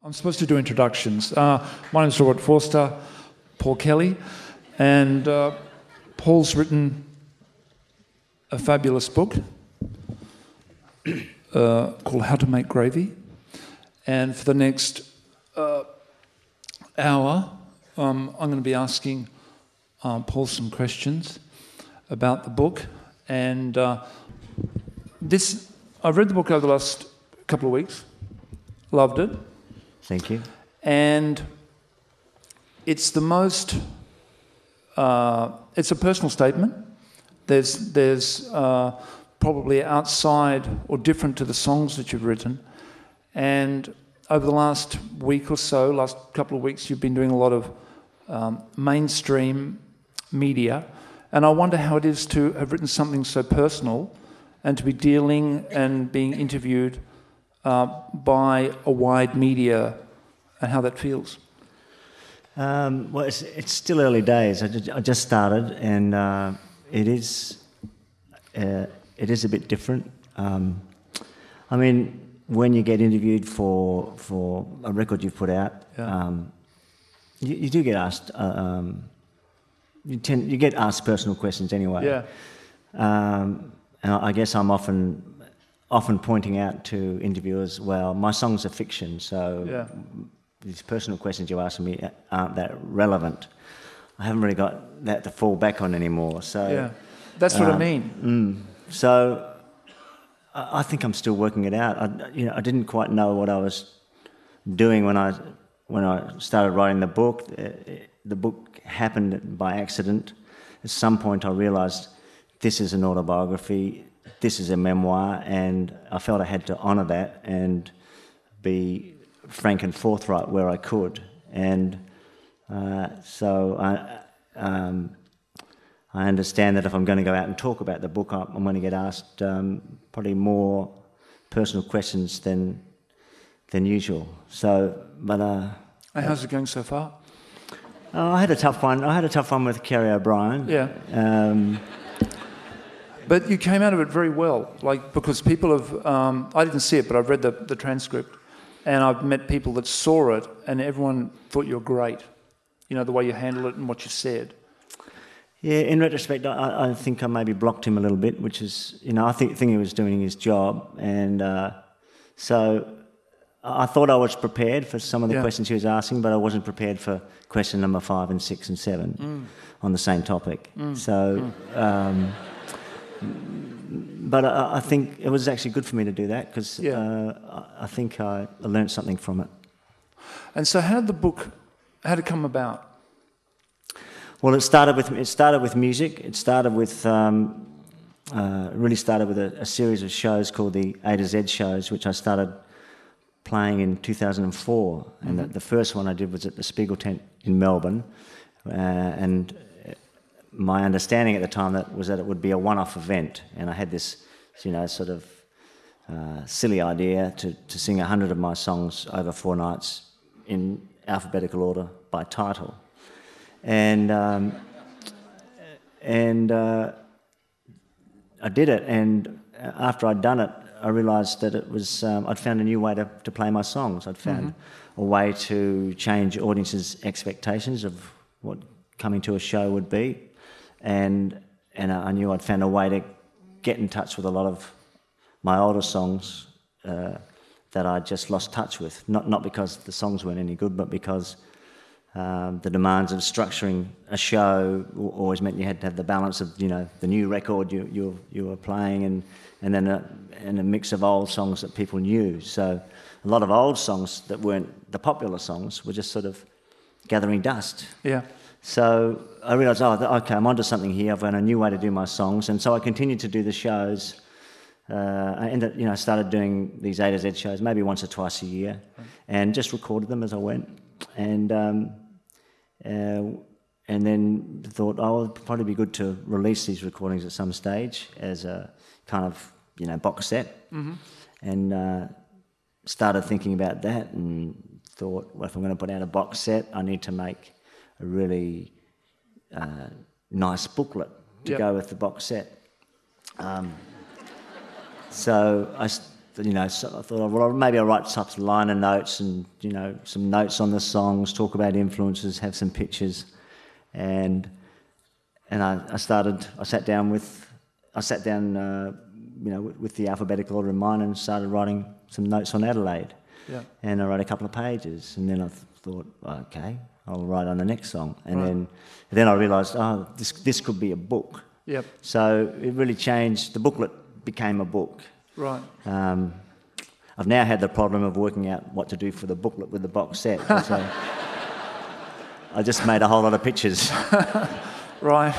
I'm supposed to do introductions. My name's Robert Forster, Paul Kelly, and Paul's written a fabulous book called How to Make Gravy. And for the next hour, I'm going to be asking Paul some questions about the book. And I've read the book over the last couple of weeks, loved it. Thank you. And it's the most, it's a personal statement. There's probably outside or different to the songs that you've written. And over the last week or so, last couple of weeks, you've been doing a lot of mainstream media. And I wonder how it is to have written something so personal and to be dealing and being interviewed by a wide media, and how that feels. Well, it's still early days. I just started, and it is a bit different. I mean, when you get interviewed for a record you've put out, you do get asked. You get asked personal questions anyway. Yeah. And I guess I'm often pointing out to interviewers, well, my songs are fiction, so these personal questions you ask me aren't that relevant. I haven't really got that to fall back on anymore. So that's what I mean. So I think I'm still working it out. I didn't quite know what I was doing when I started writing the book. The book happened by accident. At some point I realised this is an autobiography, this is a memoir, and I felt I had to honour that and be frank and forthright where I could. And so I understand that if I'm going to go out and talk about the book, I'm going to get asked probably more personal questions than usual. So, but how's it going so far? I had a tough one with Kerry O'Brien. Yeah. But you came out of it very well, because people have... I didn't see it, but I've read the transcript, and I've met people that saw it, and everyone thought you were great. You know, the way you handled it and what you said. Yeah, in retrospect, I think I maybe blocked him a little bit, which is, I think he was doing his job, and so I thought I was prepared for some of the questions he was asking, but I wasn't prepared for question number 5 and 6 and 7 on the same topic. So... but I think it was actually good for me to do that, because I think I learned something from it. And so how did it come about? Well, it started with music. It started with really started with a series of shows called the A to Z shows, which I started playing in 2004. And the first one I did was at the Spiegel Tent in Melbourne, and my understanding at the time was that it would be a one-off event, and I had this, sort of silly idea to sing 100 of my songs over 4 nights in alphabetical order by title, and I did it. And after I'd done it, I realised that it was I'd found a new way to play my songs. I'd found a way to change audiences' expectations of what coming to a show would be. And I knew I'd found a way to get in touch with a lot of my older songs that I'd just lost touch with. Not because the songs weren't any good, but because the demands of structuring a show always meant you had to have the balance of the new record you were playing and then a mix of old songs that people knew. So a lot of old songs that weren't the popular songs were just sort of gathering dust. Yeah. So I realised, okay, I'm onto something here. I've got a new way to do my songs, and so I continued to do the shows. I started doing these A to Z shows maybe once or twice a year, and just recorded them as I went, and then thought, it'd probably be good to release these recordings at some stage as a kind of box set, and started thinking about that, and thought, well, if I'm going to put out a box set, I need to make a really nice booklet to go with the box set. So you know, so I thought, well, maybe I'll write some liner notes and, you know, some notes on the songs, talk about influences, have some pictures, and I sat down, you know, with the alphabetical order in mind and started writing some notes on Adelaide. Yeah. And I wrote a couple of pages, and then I thought, okay, I'll write on the next song, and then I realised, oh, this could be a book. Yep. So it really changed. The booklet became a book. Right. I've now had the problem of working out what to do for the booklet with the box set. So I just made a whole lot of pictures. Right.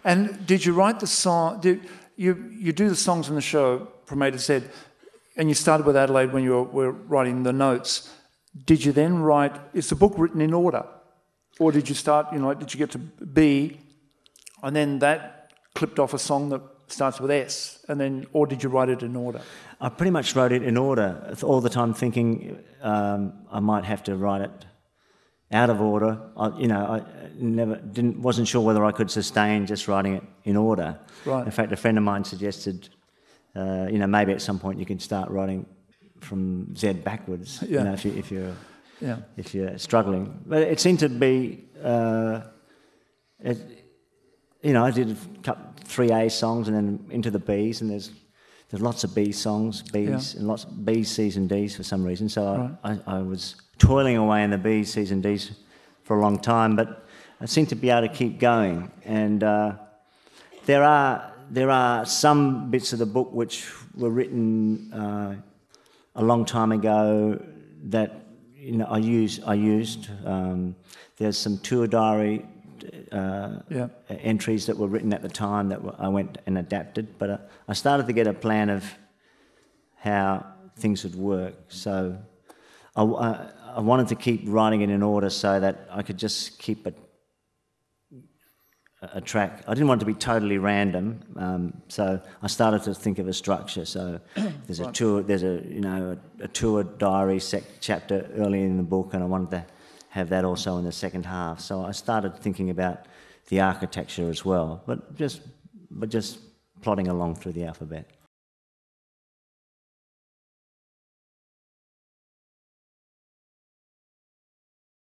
And did you write the song? You do the songs in the show from A to Z, and you started with Adelaide when you were writing the notes. Did you then write? Is the book written in order, or did you start? You know, like, did you get to B, and then that clipped off a song that starts with S, and then, or did you write it in order? I pretty much wrote it in order all the time, thinking I might have to write it out of order. I wasn't sure whether I could sustain just writing it in order. Right. In fact, a friend of mine suggested, maybe at some point you can start writing from Z backwards. Yeah. You know, if you're struggling. But it seemed to be, I did 3 A songs and then into the Bs, and there's lots of B songs, Bs, and lots of Bs, Cs and Ds for some reason. So I was toiling away in the Bs, Cs and Ds for a long time, but I seemed to be able to keep going. And there are some bits of the book which were written a long time ago that I used. There's some tour diary entries that were written at the time that I went and adapted, but I started to get a plan of how things would work. So I wanted to keep writing it in order so that I could just keep a track. I didn't want it to be totally random, so I started to think of a structure. So there's a tour, there's a tour diary chapter early in the book, and I wanted to have that also in the second half. So I started thinking about the architecture as well, but just plodding along through the alphabet.